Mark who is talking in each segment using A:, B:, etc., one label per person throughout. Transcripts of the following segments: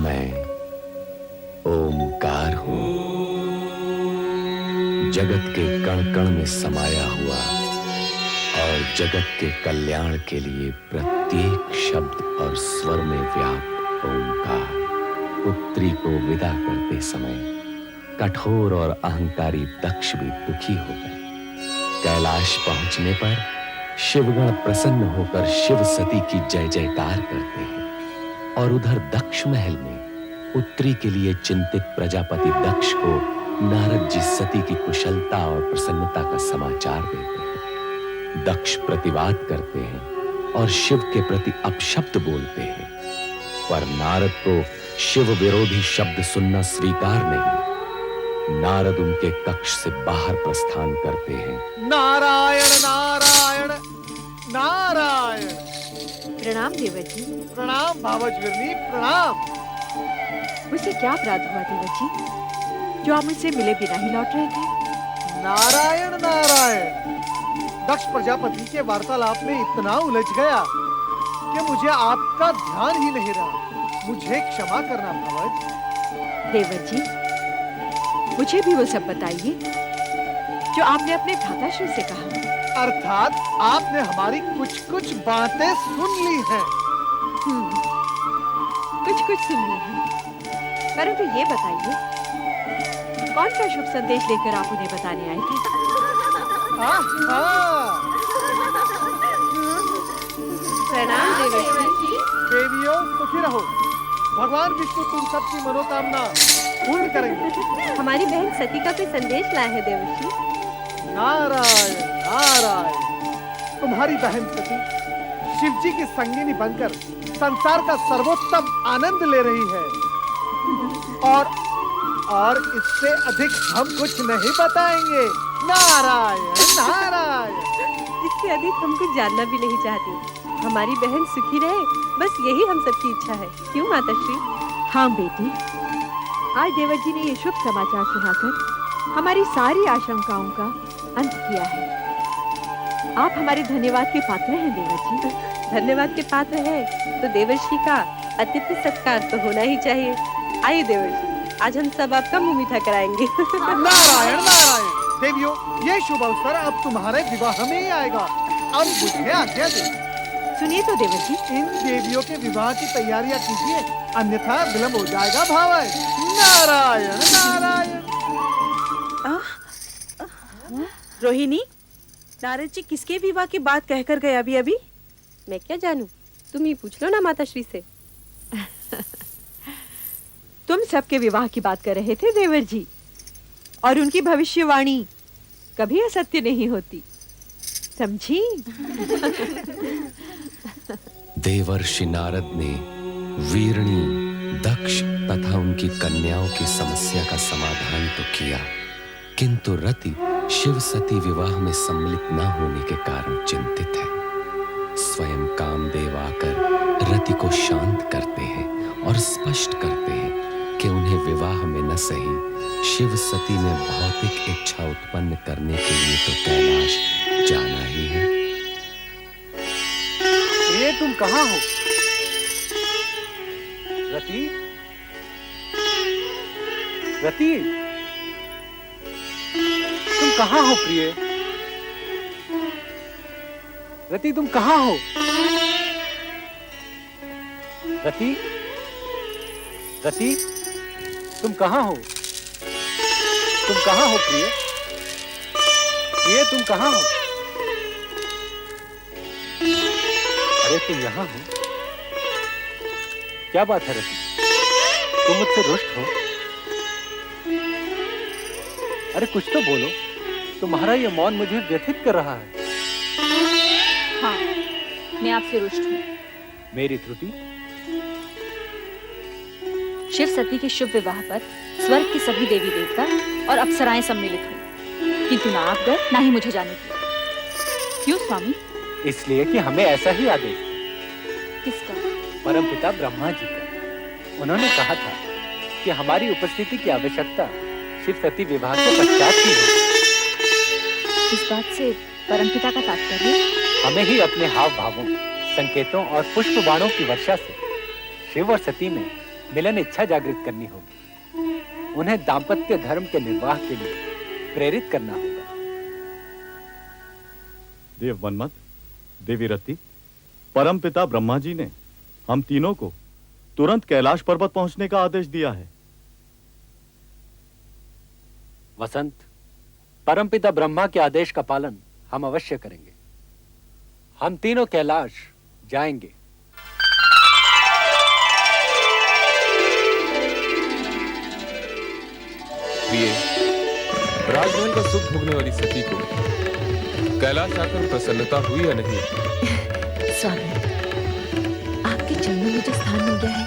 A: मैं ओमकार हूं, जगत के कण कण में समाया हुआ और जगत के कल्याण के लिए प्रत्येक शब्द और स्वर में व्याप्त ओमकार पुत्री को विदा करते समय कठोर और अहंकारी दक्ष भी दुखी हो गए। कैलाश पहुंचने पर शिवगण प्रसन्न होकर शिव सती की जय जयकार करते हैं और उधर दक्ष महल में पुत्री के लिए चिंतित प्रजापति दक्ष को नारद जी सती की कुशलता और प्रसन्नता का समाचार देते हैं। दक्ष प्रतिवाद करते हैं और शिव के प्रति अपशब्द बोलते हैं, पर नारद को शिव विरोधी शब्द सुनना स्वीकार नहीं। नारद उनके कक्ष से बाहर प्रस्थान करते हैं।
B: नारायण नारायण नारायण।
C: प्रणाम देवर जी।
B: प्रणाम भावजगरनी, प्रणाम।
C: मुझसे क्या अपराध हुआ देवर जी, जो आप मुझसे मिले बिना ही लौट रहे थे?
B: नारायण नारायण। दक्ष प्रजापति के वार्तालाप में इतना उलझ गया कि मुझे आपका ध्यान ही नहीं रहा। मुझे क्षमा करना भावज।
C: देवर जी, मुझे भी वो सब बताइए जो आपने अपने भ्राताश्री से कहा।
B: अर्थात आपने हमारी कुछ बातें सुन ली हैं।
C: कुछ सुन ली है, परंतु ये बताइए, कौन सा शुभ संदेश लेकर आप उन्हें बताने आए थे? प्रणाम देवर जी।
B: देवियों सुखी रहो। भगवान विष्णु तुम सबकी मनोकामना पूर्ण करेंगे।
C: हमारी बहन सती का कोई संदेश लाए है देवर जी।
B: नारायण नारायण। तुम्हारी बहन सती शिव जी की संगिनी बनकर संसार का सर्वोत्तम आनंद ले रही है और इससे अधिक हम कुछ नहीं बताएंगे। नारायण नारायण।
C: इससे अधिक हम कुछ जानना भी नहीं चाहते। हमारी बहन सुखी रहे, बस यही हम सबकी इच्छा है। क्यों माताश्री? हाँ बेटी, आज देवर जी ने ये शुभ समाचार सुनाकर हमारी सारी आशंकाओं का अंत किया है। आप हमारे धन्यवाद के पात्र हैं देवर जी। धन्यवाद के पात्र हैं तो देवर्षि का अतिथि सत्कार तो होना ही चाहिए। आइए देवर्षि, आज हम सब आपका मुंह मीठा कराएंगे।
B: नारायण नारायण। देवियों, ये शुभ अवसर अब तुम्हारे विवाह में ही आएगा। अब मुझे आज्ञा दे।
C: सुनिए तो देवर जी,
B: इन देवियों के विवाह की तैयारियां कीजिए, अन्यथा विलंब हो जाएगा भावज। नारायण नारायण।
C: रोहिणी, नारद जी किसके विवाह की बात कहकर गए अभी? मैं क्या जानूं, तुम ही पूछ लो ना माताश्री से। तुम सबके विवाह की बात कर रहे थे देवर जी, और उनकी भविष्यवाणी कभी असत्य नहीं होती, समझी?
A: देवर्षि नारद ने वीरणी, दक्ष तथा उनकी कन्याओं की समस्या का समाधान तो किया, किंतु रति शिव सती विवाह में सम्मिलित न होने के कारण चिंतित है। स्वयं कामदेव आकर रति को शांत करते हैं और स्पष्ट करते हैं कि उन्हें विवाह में न सही शिव सती में भौतिक इच्छा उत्पन्न करने के लिए तो कैलाश जाना ही है।
B: ये तुम कहाँ हो रति? रति, तुम कहाँ हो प्रिय? रति, तुम कहाँ हो? रति, रति, तुम कहाँ हो? तुम कहाँ हो प्रिय? प्रिय, तुम कहाँ हो? अरे तुम यहाँ हो? क्या बात है रति? तुम मुझसे रुष्ट हो? अरे कुछ तो बोलो, तुम्हारा ये मौन मुझे व्यथित कर रहा है।
D: हाँ, मैं आपसे रुष्ट हूँ।
B: मेरी त्रुटि?
D: शिव सती के शुभ विवाह पर स्वर्ग के सभी देवी देवता और अप्सराएं सम्मिलित हुई, किंतु ना आप गए ना ही मुझे जाने दिया। क्यों स्वामी?
B: इसलिए कि हमें ऐसा ही आदेश
D: किसका?
B: परमपिता ब्रह्मा जी का। उन्होंने कहा था कि हमारी उपस्थिति की आवश्यकता शिव सती विवाह के पश्चात ही हो।
D: इस बात से परमपिता का तात्पर्य?
B: हमें ही अपने हाव भावों, संकेतों और पुष्प बाणों की वर्षा से शिव और सती में
E: मिलन इच्छा जागृत करनी होगी, उन्हें दाम्पत्य धर्म के निर्वाह के लिए प्रेरित करना होगा।
F: देव मनमत, देवी रति, परमपिता ब्रह्मा जी ने हम तीनों को तुरंत कैलाश पर्वत पहुंचने का आदेश दिया है।
E: वसंत, परमपिता ब्रह्मा के आदेश का पालन हम अवश्य करेंगे। हम तीनों कैलाश जाएंगे।
G: प्रिय, राजमहल का सुख भोगने वाली सती को कैलाश आकर प्रसन्नता हुई या नहीं?
H: स्वामी, आपके चरणों में जो स्थान मिल गया है,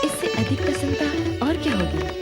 H: इससे अधिक प्रसन्नता और क्या होगी?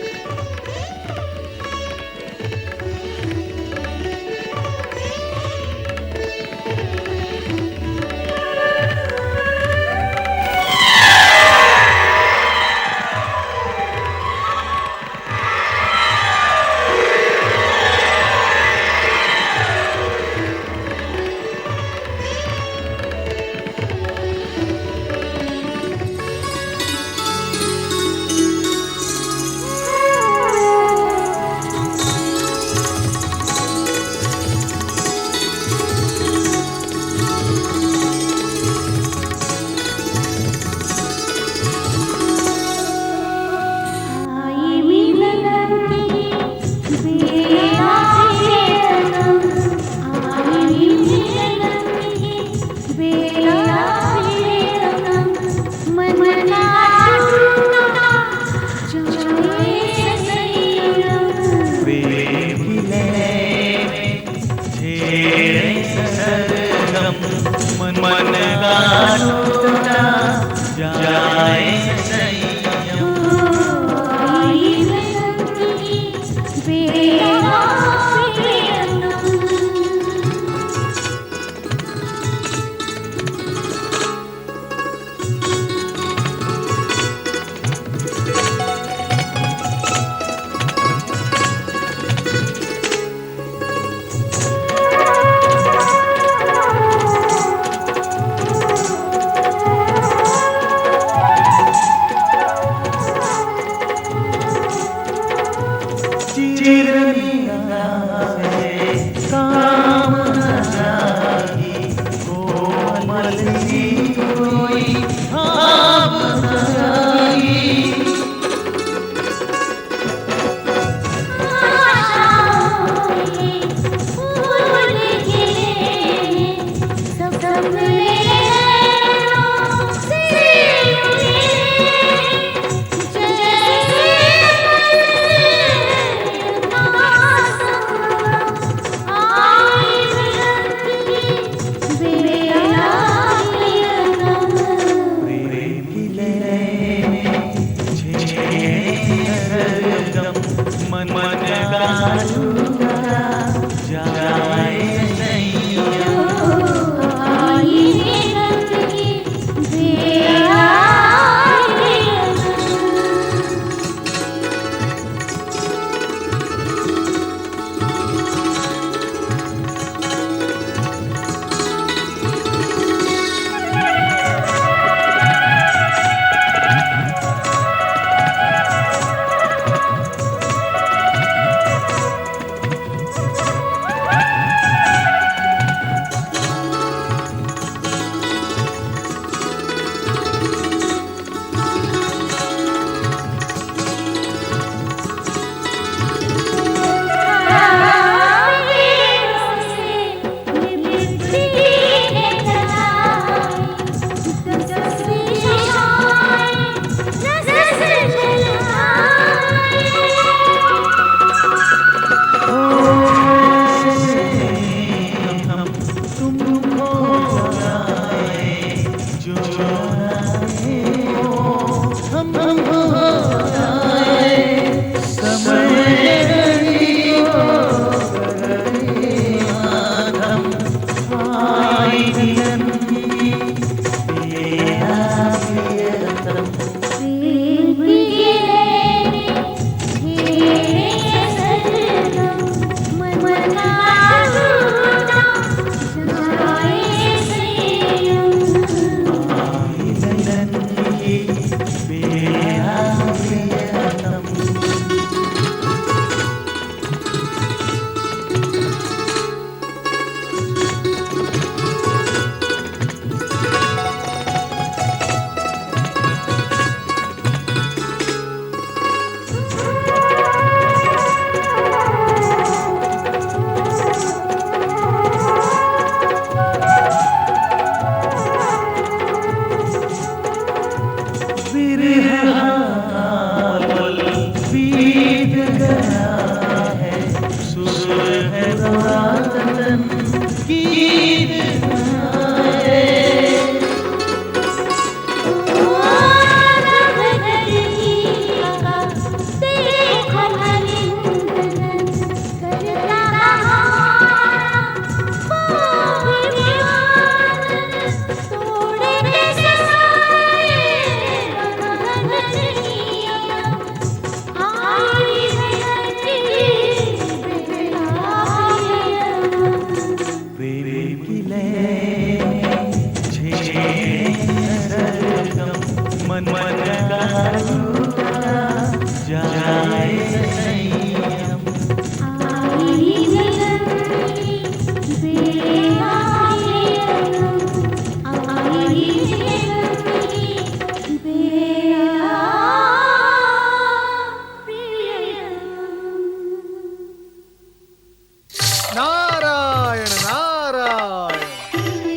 B: नारायण नारायण।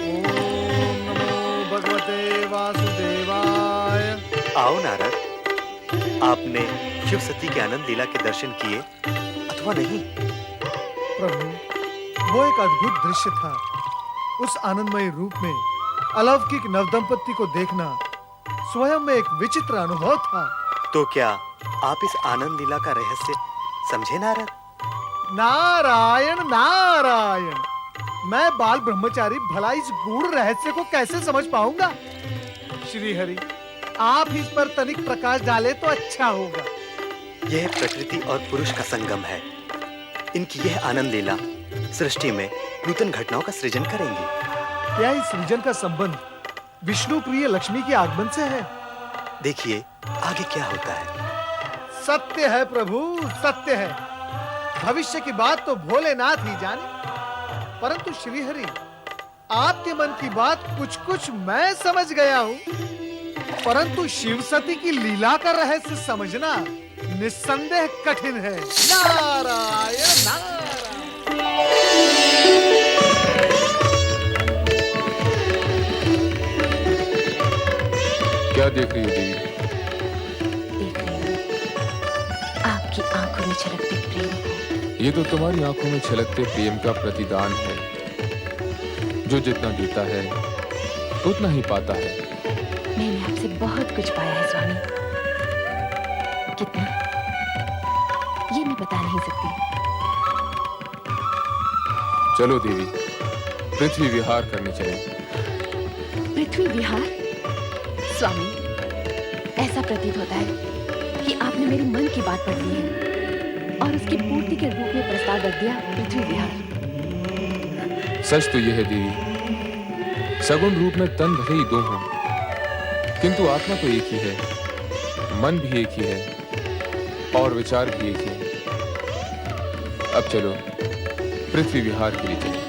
B: ओम नमो भगवते वासुदेवाय।
I: आओ नारद, आपने शिव सती के आनंद लीला के दर्शन किए अथवा नहीं?
B: प्रभु, वो एक अद्भुत दृश्य था। उस आनंदमय रूप में अलौकिक नवदंपति को देखना स्वयं में एक विचित्र अनुभव था।
I: तो क्या आप इस आनंद लीला का रहस्य समझे नारद?
B: नारायण नारायण, मैं बाल ब्रह्मचारी भला इस गूढ़ रहस्य को कैसे समझ पाऊंगा? श्री हरि, आप इस पर तनिक प्रकाश डाले तो अच्छा होगा।
I: यह प्रकृति और पुरुष का संगम है। इनकी यह आनंद लीला सृष्टि में नूतन घटनाओं का सृजन करेंगी।
B: क्या इस सृजन का संबंध विष्णु प्रिय लक्ष्मी के आगमन से है?
I: देखिए आगे क्या होता है।
B: सत्य है प्रभु, सत्य है। भविष्य की बात तो भोलेनाथ ही जाने, परंतु श्रीहरि, आपके मन की बात कुछ कुछ मैं समझ गया हूँ, परंतु शिव सती की लीला का रहस्य समझना निस्संदेह कठिन है। नारायण नारायण।
G: क्या देख रही हो देवी?
H: देख रही हूँ आपकी आंखों में छलकते प्रेम को।
G: ये तो तुम्हारी आंखों में छलकते प्रेम का प्रतिदान है। जो जितना देता है उतना ही पाता है।
H: मैंने आपसे बहुत कुछ पाया है स्वामी। कितना, ये मैं बता नहीं सकती।
G: चलो देवी, पृथ्वी विहार करने चले।
H: पृथ्वी विहार? स्वामी, ऐसा प्रतीत होता है कि आपने मेरे मन की बात पढ़ ली है और उसकी पूर्ति के रूप में प्रस्ताव रख दिया, पृथ्वी विहार।
G: सच तो यह है देवी, सगुण रूप में तन भले ही दो हों, किंतु आत्मा तो एक ही है, मन भी एक ही है और विचार भी एक ही है। अब चलो पृथ्वी विहार के लिए चलें।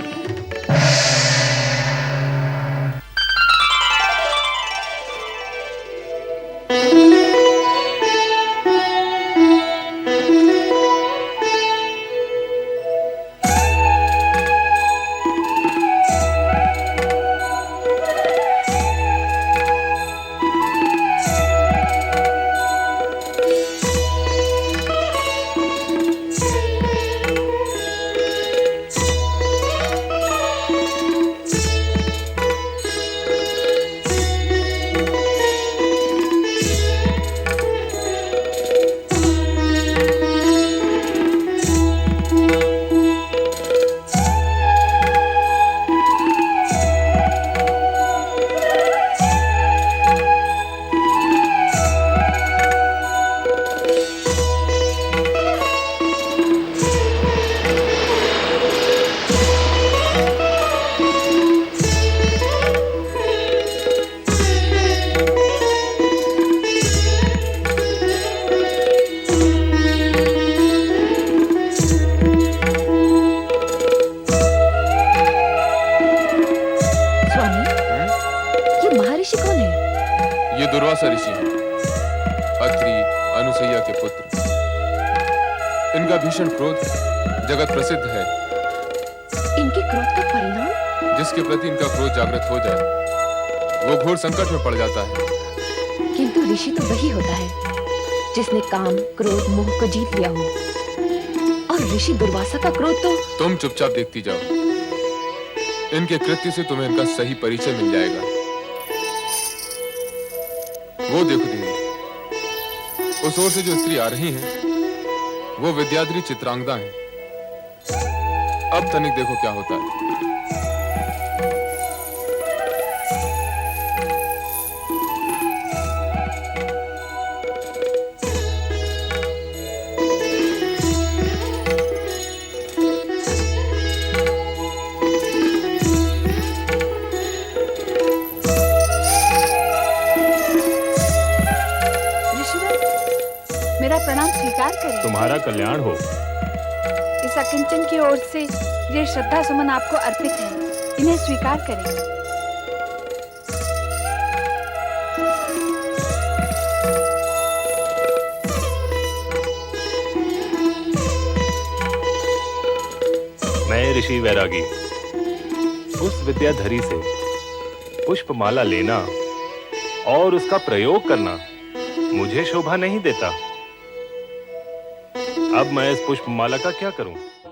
G: दुर्वासा ऋषि हैं, अत्रि अनुसैया के पुत्र। इनका भीषण क्रोध जगत प्रसिद्ध है।
H: इनके क्रोध का परिणाम?
G: जिसके प्रति इनका क्रोध जागृत हो जाए वो घोर संकट में पड़ जाता है।
H: किंतु ऋषि तो वही होता है जिसने काम, क्रोध, मोह को जीत लिया हो। और ऋषि दुर्वासा का क्रोध तो...
G: तुम चुपचाप देखती जाओ, इनके कृत्य से तुम्हें इनका सही परिचय मिल जाएगा। वो देखो देवी, उस ओर से जो स्त्री आ रही हैं, वो विद्याधरी चित्रांगदा हैं। अब तनिक देखो क्या होता है।
H: ऋषि
J: प्रणाम स्वीकार करें।
G: तुम्हारा कल्याण हो।
J: इस अकिंचन की ओर से ये श्रद्धा सुमन आपको अर्पित है, इन्हें स्वीकार करें।
K: मैं ऋषि वैरागी उस विद्याधरी से पुष्पमाला लेना और उसका प्रयोग करना मुझे शोभा नहीं देता। अब मैं इस पुष्पमाला का क्या करूं?